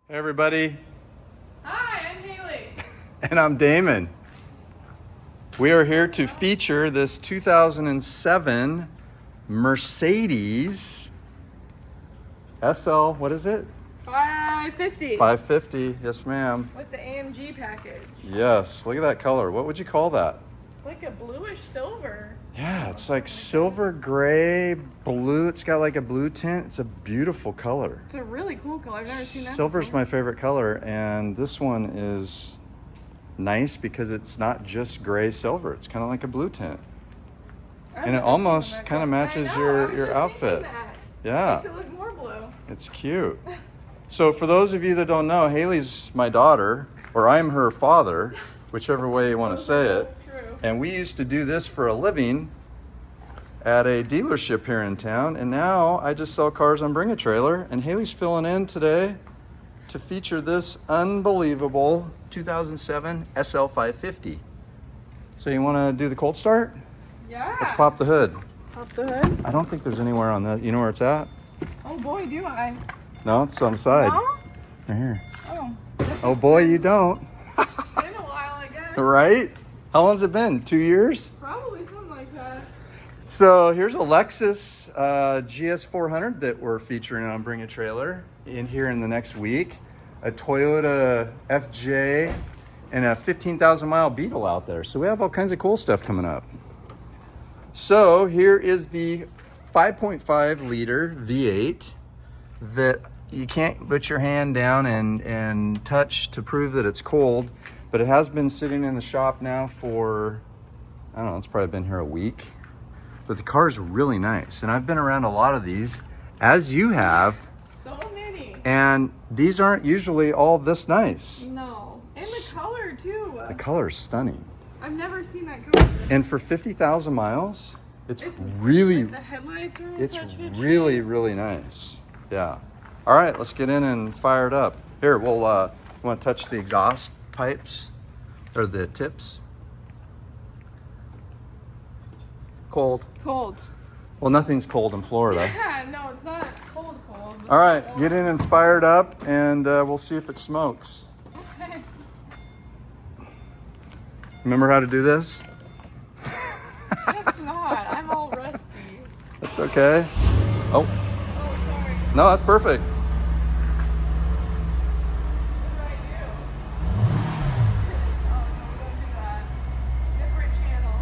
Hey everybody. Hi, I'm Haley. And I'm Damon. We are here to feature this 2007 Mercedes SL, what is it? 550. 550, yes ma'am. With the AMG package. Yes, look at that color. What would you call that? It's like a bluish silver. Yeah, it's like silver gray, blue. It's got like a blue tint. It's a beautiful color. It's a really cool color. I've never seen that Silver's before. my favorite color, and this one is nice because it's not just gray silver. It's kind of like a blue tint. I've And it never seen almost one that kind of color. matches I know, I was your just outfit. thinking that. Yeah, Makes it look more blue. it's cute. So for those of you that don't know, Haley's my daughter, or I'm her father, whichever way you want to Those say are it. both true. And we used to do this for a living at a dealership here in town, and now I just sell cars on Bring a Trailer, and Haley's filling in today to feature this unbelievable 2007 SL550. So you want to do the cold start? Yeah. Let's pop the hood. Pop the hood. I don't think there's anywhere on that. You know where it's at? Oh boy, do I. No, it's on the side. No? Right here. Oh. Oh boy, you don't. Been a while, I guess. Right? How long's it been? 2 years? Probably something like that. So here's a Lexus GS400 that we're featuring on Bring a Trailer in here in the next week. A Toyota FJ and a 15,000 mile Beetle out there. So we have all kinds of cool stuff coming up. So here is the 5.5 liter V8 that you can't put your hand down and touch to prove that it's cold, but it has been sitting in the shop now for, I don't know, it's probably been here a week. But the car's really nice, and I've been around a lot of these, as you have, So many. and these aren't usually all this nice. No. And the color too. The color is stunning. I've never seen that color. And for 50,000 miles, it's It's really, like the headlights are in it's such good really, shape. really nice. Yeah. All right, let's get in and fire it up. Here, we'll want to touch the exhaust pipes or the tips. Cold. Cold. Well, nothing's cold in Florida. Yeah, no, it's not cold. But All right, it's get in and fire it up, and we'll see if it smokes. Okay. Remember how to do this? Guess not. I'm all rusty. That's okay. Oh, Oh, sorry. no, that's perfect. What did I do? Oh, no, we don't do that. Different channel.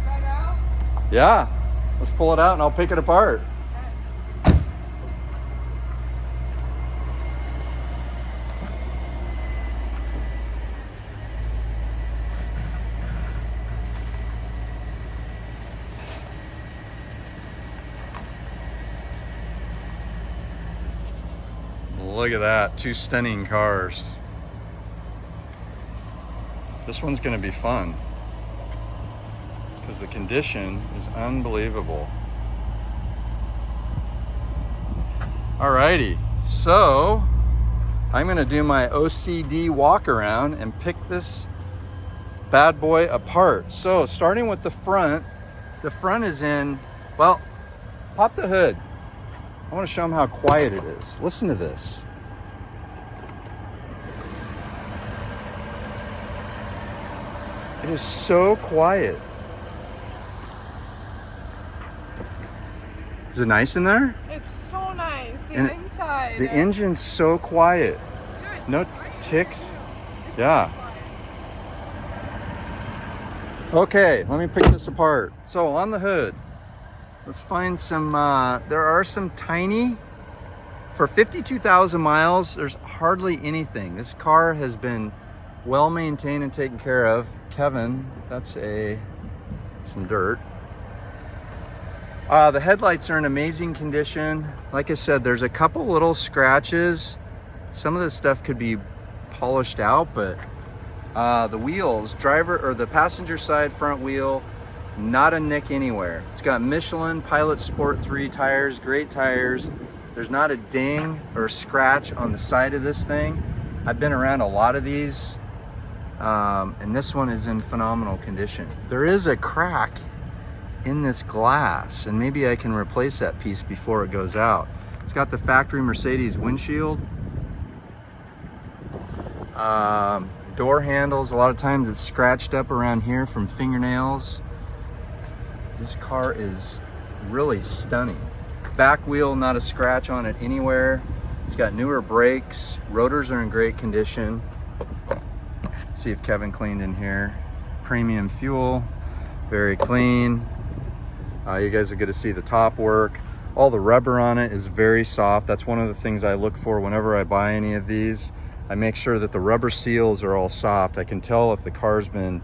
Right out? Yeah, let's pull it out and I'll pick it apart. Look at that, two stunning cars. This one's gonna be fun because the condition is unbelievable. Alrighty, so I'm gonna do my OCD walk around and pick this bad boy apart. So starting with the front is in, well, pop the hood. I want to show them how quiet it is. Listen to this. It is so quiet. Is it nice in there? It's so nice. The And inside. The engine's so quiet. Dude, No ticks. Yeah. Okay, let me pick this apart. So on the hood, let's find some, there are some tiny, for 52,000 miles, there's hardly anything. This car has been well maintained and taken care of. Kevin, that's some dirt. The headlights are in amazing condition. Like I said, there's a couple little scratches. Some of this stuff could be polished out, but the wheels, the passenger side front wheel, not a nick anywhere. It's got Michelin Pilot Sport 3 tires, great tires. There's not a ding or scratch on the side of this thing. I've been around a lot of these, and this one is in phenomenal condition. There is a crack in this glass, and maybe I can replace that piece before it goes out. It's got the factory Mercedes windshield. Door handles, a lot of times it's scratched up around here from fingernails. This car is really stunning. Back wheel, not a scratch on it anywhere. It's got newer brakes. Rotors are in great condition. See if Kevin cleaned in here. Premium fuel, very clean. You guys are going to see the top work. All the rubber on it is very soft. That's one of the things I look for whenever I buy any of these. I make sure that the rubber seals are all soft. I can tell if the car's been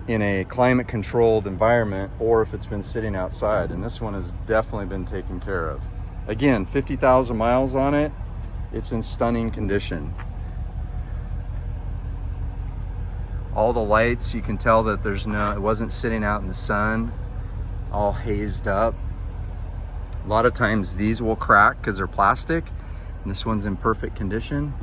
in a climate controlled environment or if it's been sitting outside, and this one has definitely been taken care of. Again, 50,000 miles on it. It's in stunning condition. All the lights, you can tell that it wasn't sitting out in the sun, all hazed up. A lot of times these will crack because they're plastic, and this one's in perfect condition.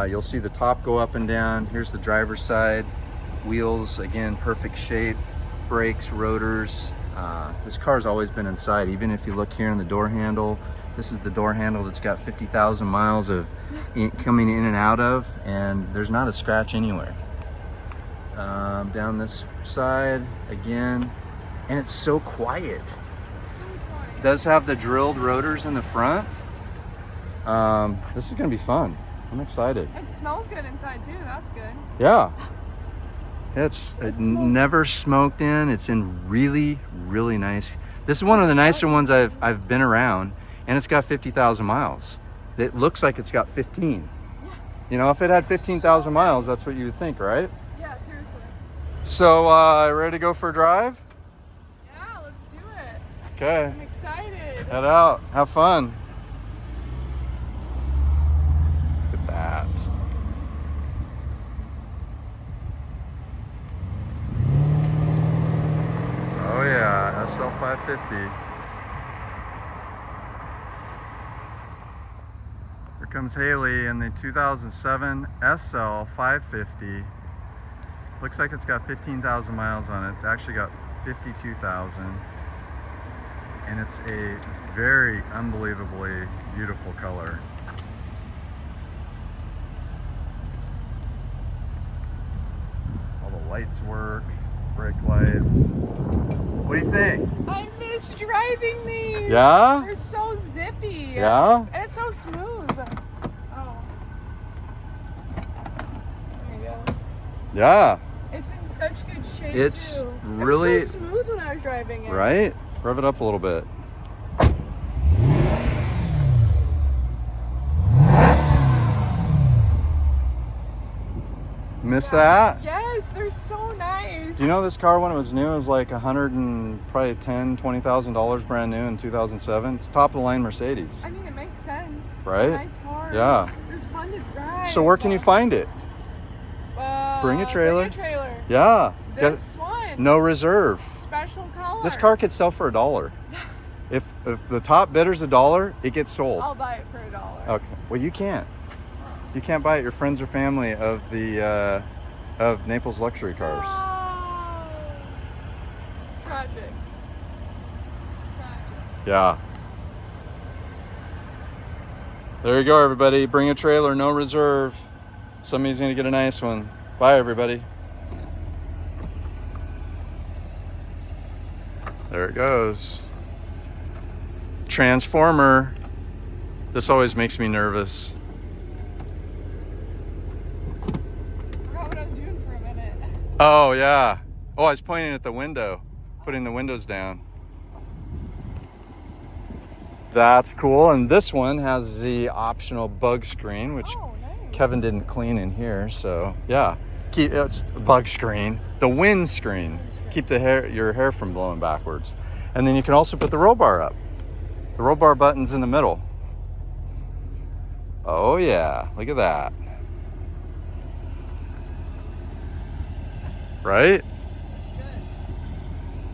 You'll see the top go up and down. Here's the driver's side. Wheels, again, perfect shape. Brakes, rotors. This car's always been inside. Even if you look here in the door handle, this is the door handle that's got 50,000 miles of coming in and out of, and there's not a scratch anywhere. Down this side again, and it's so quiet. It does have the drilled rotors in the front. This is gonna be fun. I'm excited. It smells good inside too. That's good. Yeah. It's never smoked in. It's in really, really nice. This is one of the nicer ones I've been around, and it's got 50,000 miles. It looks like it's got 15. Yeah. You know, if it had 15,000 miles, that's what you would think, right? Yeah, seriously. So, ready to go for a drive? Yeah, let's do it. Okay. I'm excited. Head out. Have fun. Look at that. Oh yeah, SL550. Here comes Haley in the 2007 SL550. Looks like it's got 15,000 miles on it. It's actually got 52,000. And it's a very unbelievably beautiful color. All the lights work, brake lights. What do you think? I miss driving these. Yeah? They're so zippy. Yeah? And it's so smooth. Oh. There you go. Yeah. It's in such good shape. It's too. really- It was so smooth when I was driving it. Right? Rev it up a little bit. Miss that? Yes, they're so nice. Do you know this car when it was new was like $110,000-$20,000 brand new in 2007? It's top of the line Mercedes. I mean, it makes sense. Right? Nice cars. Yeah. It's fun to drive. So where can you find it? Bring a trailer. Bring a trailer. Yeah. This one. No reserve. Special color. This car could sell for $1. If the top bidder's $1, it gets sold. I'll buy it for $1. Okay. Well, you can't. You can't buy it. Your friends or family of the of Naples luxury cars. Oh. Tragic. Yeah. There you go, everybody. Bring a trailer, no reserve. Somebody's gonna get a nice one. Bye, everybody. There it goes. Transformer. This always makes me nervous. Forgot what I was doing for a minute. Oh, yeah. Oh, I was pointing at the window, putting the windows down. That's cool. And this one has the optional bug screen, which Oh, nice. Kevin didn't clean in here. So yeah, it's the bug screen, the wind screen. Keep your hair from blowing backwards. And then you can also put the roll bar up. The roll bar button's in the middle. Oh yeah, look at that. Right? That's good.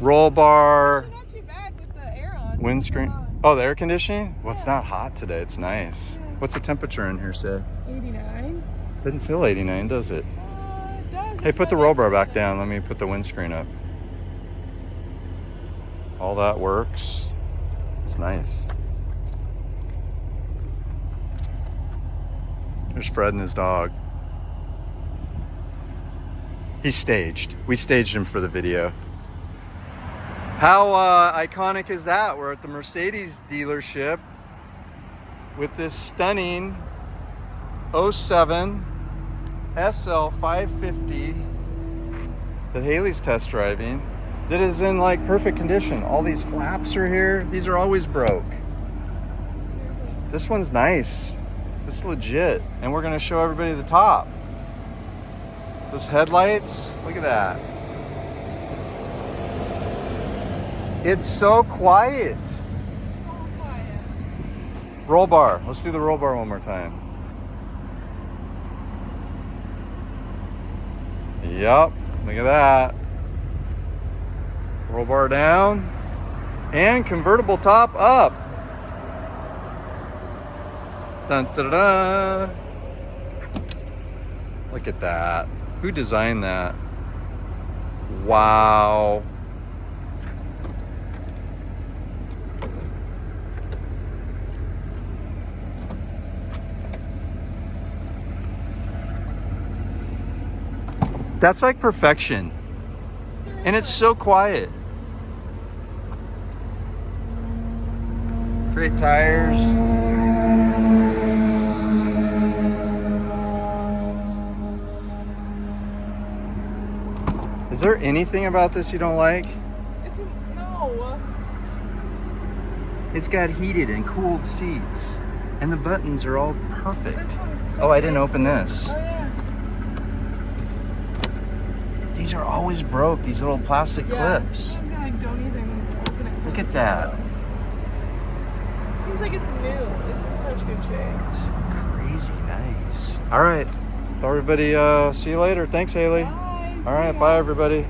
Roll bar, Not too bad with the air on. windscreen. Oh, the air conditioning? Well, it's not hot today. It's nice. Yeah. What's the temperature in here say? 89. Doesn't feel 89, does it? It does. Hey, put the roll bar back down. Let me put the windscreen up. All that works. It's nice. There's Fred and his dog. He's staged. We staged him for the video. How iconic is that? We're at the Mercedes dealership with this stunning 07 SL550 that Haley's test driving, that is in like perfect condition. All these flaps are here. These are always broke. This one's nice. This is legit. And we're gonna show everybody the top. Those headlights, look at that. It's so quiet. So quiet. Roll bar. Let's do the roll bar one more time. Yep, look at that. Roll bar down and convertible top up. Dun, da, da, da. Look at that. Who designed that? Wow. That's like perfection. And it's so quiet. Great tires. Is there anything about this you don't like? No. It's got heated and cooled seats. And the buttons are all perfect. This one's so Oh, I didn't nice. open this. Oh, yeah. These are always broke, these little plastic clips. Sometimes I like don't even open it. Look at that. It seems like it's new. It's in such good shape. It's crazy nice. All right. So everybody, see you later. Thanks, Haley. Bye. All right, bye everybody.